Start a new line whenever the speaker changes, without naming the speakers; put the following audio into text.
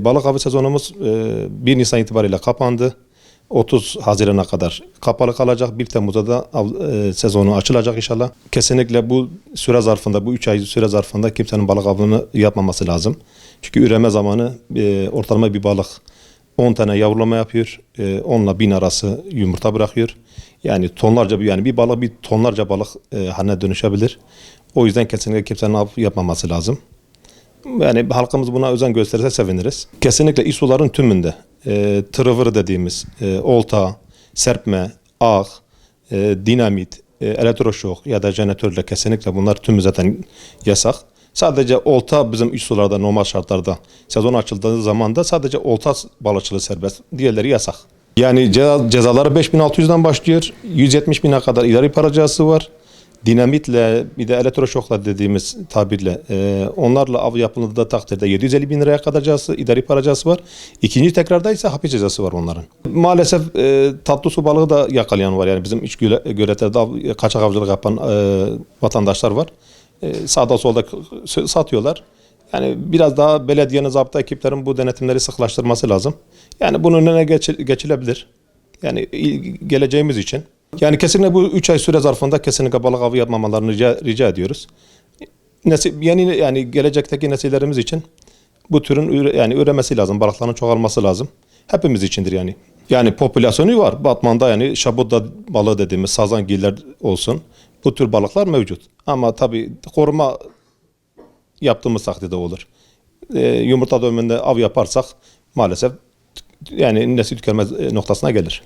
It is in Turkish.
Balık avı sezonumuz 1 Nisan itibariyle kapandı. 30 Haziran'a kadar kapalı kalacak. 1 Temmuz'da da sezonu açılacak inşallah. Kesinlikle bu süre zarfında, bu 3 ay süre zarfında kimsenin balık avını yapmaması lazım. Çünkü üreme zamanı ortalama bir balık 10 tane yavrulama yapıyor. 10 ile 1000 arası yumurta bırakıyor. Yani tonlarca bir balık bir tonlarca balık haline dönüşebilir. O yüzden kesinlikle kimsenin av yapmaması lazım. Yani halkımız buna özen gösterirse seviniriz. Kesinlikle iç suların tümünde tırıvır dediğimiz olta, serpme, ağ, dinamit, elektroşok ya da jeneratörle kesinlikle bunlar tümü zaten yasak. Sadece olta bizim iç sularda normal şartlarda sezon açıldığı zaman da sadece olta balıkçılığı serbest. Diğerleri yasak. Yani cezaları 5.600'den başlıyor. 170.000'e kadar idari para cezası var. Dinamitle bir de elektroşokla dediğimiz tabirle onlarla av yapıldığı takdirde 750.000 liraya kadar cezası, idari para cezası var. İkinci tekrarda ise hapis cezası var onların. Maalesef tatlı su balığı da yakalayan var. Yani bizim iç göletlerde kaçak avcılık yapan vatandaşlar var. Sağda solda satıyorlar. Yani biraz daha belediyenin, zabıta ekiplerin bu denetimleri sıklaştırması lazım. Yani bunun önüne geçilebilir. Yani geleceğimiz için. Yani kesinlikle bu 3 ay süre zarfında kesinlikle balık avı yapmamalarını rica ediyoruz. Yani gelecekteki nesillerimiz için bu türün üremesi lazım, balıkların çoğalması lazım. Hepimiz içindir yani. Yani popülasyonu var. Batman'da yani şabuda balığı dediğimiz sazangiller olsun. Bu tür balıklar mevcut. Ama tabii koruma yaptığımız takdirde olur. Yumurta döneminde av yaparsak maalesef yani nesli tükenmez noktasına gelir.